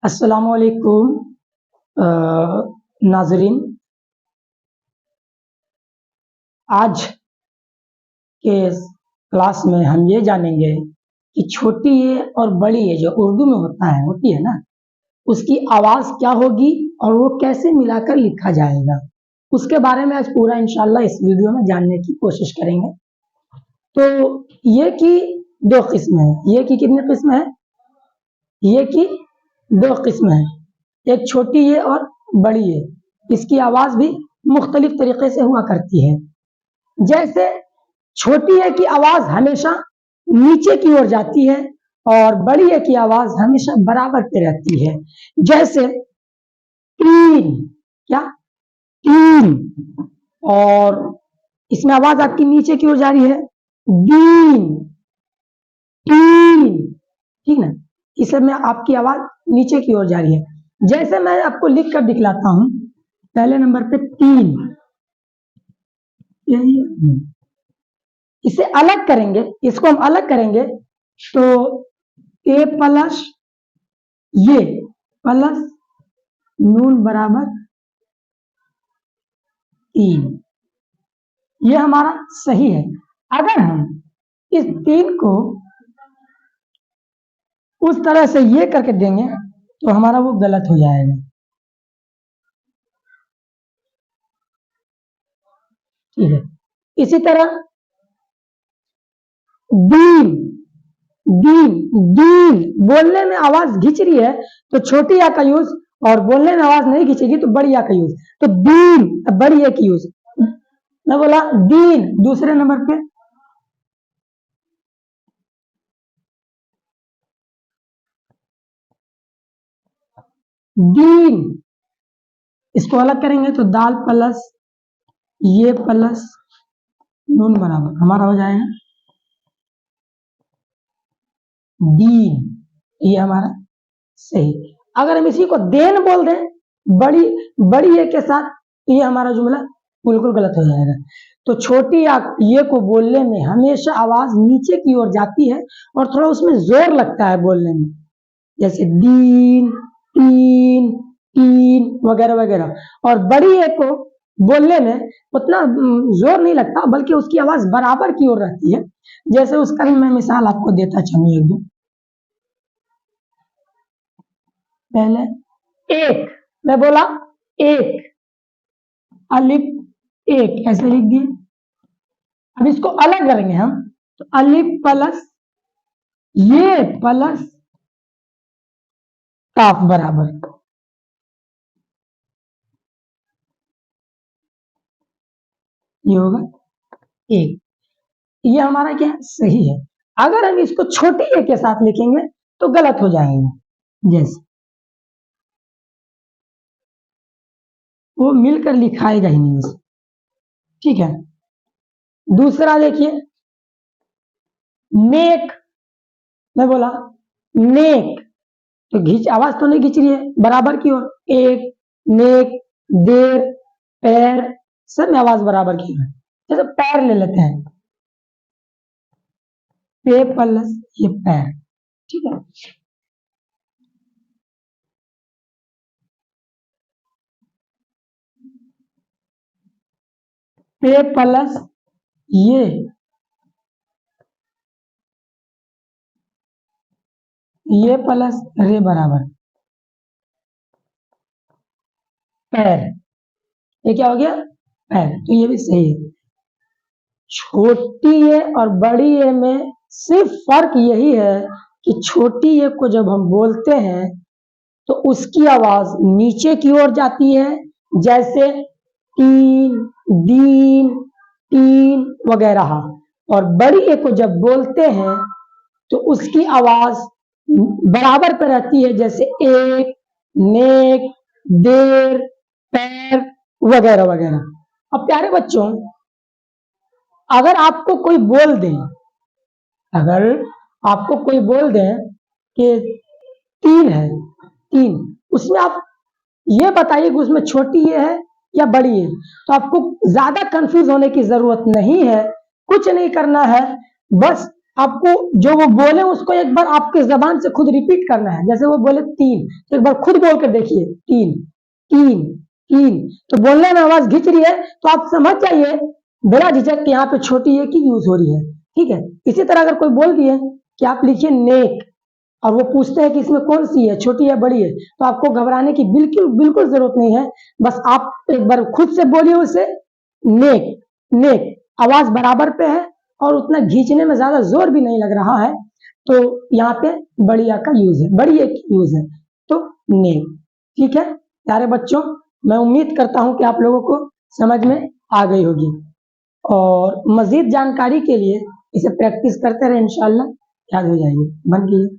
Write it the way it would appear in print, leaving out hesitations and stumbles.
अस्सलामुअलैकुम नाजरीन। आज के क्लास में हम ये जानेंगे कि छोटी ए और बड़ी ए जो उर्दू में होती है ना, उसकी आवाज़ क्या होगी और वो कैसे मिलाकर लिखा जाएगा, उसके बारे में आज पूरा इंशाल्लाह इस वीडियो में जानने की कोशिश करेंगे। तो ये की दो किस्म है। ये की कितनी किस्म है? ये की दो किस्म है, एक छोटी ए और बड़ी ए। इसकी आवाज़ भी मुख्तलिफ तरीके से हुआ करती है। जैसे छोटी ए की आवाज़ हमेशा नीचे की ओर जाती है और बड़ी ए की आवाज़ हमेशा बराबर पे रहती है। जैसे तीन, क्या तीन, और इसमें आवाज़ आपकी नीचे की ओर जा रही है, दीन, तीन, ठीक ना। इस में आपकी आवाज़ नीचे की ओर जा रही है। जैसे मैं आपको लिख कर दिखलाता हूँ। पहले नंबर पे तीन, इसे अलग करेंगे, इसको हम अलग करेंगे तो ए प्लस ये प्लस नून बराबर तीन, ये हमारा सही है। अगर हम इस तीन को उस तरह से ये करके देंगे तो हमारा वो गलत हो जाएगा। ठीक है। इसी तरह दीन, दीन, दीन बोलने में आवाज खिंच रही है तो छोटी या का यूज, और बोलने में आवाज नहीं खिंचेगी तो बड़ी या का यूज। तो दीन बड़ी या की यूज। मैं बोला दीन, दूसरे नंबर पे दीन, इसको अलग करेंगे तो दाल प्लस ये प्लस नून बराबर हमारा हो जाएगा दीन, ये हमारा सही। अगर हम इसी को देन बोल दें बड़ी बड़ी ए के साथ, ये हमारा जुमला बिल्कुल गलत हो जाएगा। तो छोटी ये को बोलने में हमेशा आवाज नीचे की ओर जाती है और थोड़ा उसमें जोर लगता है बोलने में, जैसे दीन, तीन, तीन वगैरह वगैरह। और बड़ी ए को बोलने में उतना जोर नहीं लगता, बल्कि उसकी आवाज बराबर की ओर रहती है। जैसे उसका भी मैं मिसाल आपको देता चलूँ एक दो। पहले एक, मैं बोला एक, अलिफ एक ऐसे लिख दिए। अब इसको अलग करेंगे हम तो अलिफ प्लस ये प्लस काफ बराबर, ये होगा एक। ये हमारा क्या सही है। अगर हम इसको छोटी ए के साथ लिखेंगे तो गलत हो जाएगा, जैसे वो मिलकर लिखाएगा ही नहीं। ठीक है। दूसरा देखिए नेक, मैं बोला नेक, तो घिंच आवाज तो नहीं खींच रही है, बराबर की ओर। एक, नेक, देर, पैर, सब में आवाज बराबर की है। जैसे पैर ले लेते हैं, पे प्लस ये पैर, ठीक है। पे प्लस ये प्लस रे बराबर पैर, ये क्या हो गया पैर। तो ये भी सही है। छोटी ए और बड़ी ए में सिर्फ फर्क यही है कि छोटी ए को जब हम बोलते हैं तो उसकी आवाज नीचे की ओर जाती है, जैसे तीन, दीन, तीन वगैरह। और बड़ी ए को जब बोलते हैं तो उसकी आवाज बराबर पे रहती है, जैसे एक, नेक, देर, पैर वगैरह वगैरह। अब प्यारे बच्चों, अगर आपको कोई बोल दे, अगर आपको कोई बोल दे कि तीन है, तीन, उसमें आप ये बताइए कि उसमें छोटी ये है या बड़ी है। तो आपको ज्यादा कंफ्यूज होने की जरूरत नहीं है, कुछ नहीं करना है, बस आपको जो वो बोले उसको एक बार आपके जबान से खुद रिपीट करना है। जैसे वो बोले 3, तो एक बार खुद बोल कर देखिए 3, 3, 3। तो बोलने में आवाज घिंच रही है तो आप समझ जाइए बिना झिझक कि यहाँ पे छोटी ए की यूज हो रही है। ठीक है, इसी तरह अगर कोई बोल दिए कि आप लिखिए नेक, और वो पूछते हैं कि इसमें कौन सी है, छोटी है बड़ी है, तो आपको घबराने की बिल्कुल बिल्कुल जरूरत नहीं है। बस आप एक बार खुद से बोलिए उसे नेक, नेक। आवाज बराबर पे है और उतना खींचने में ज्यादा जोर भी नहीं लग रहा है, तो यहाँ पे बड़ी आ का यूज है, बड़ी ए की यूज है, तो नेक। ठीक है प्यारे बच्चों, मैं उम्मीद करता हूं कि आप लोगों को समझ में आ गई होगी, और मजीद जानकारी के लिए इसे प्रैक्टिस करते रहे, इंशाल्लाह याद हो जाएगी। बंद कीजिए।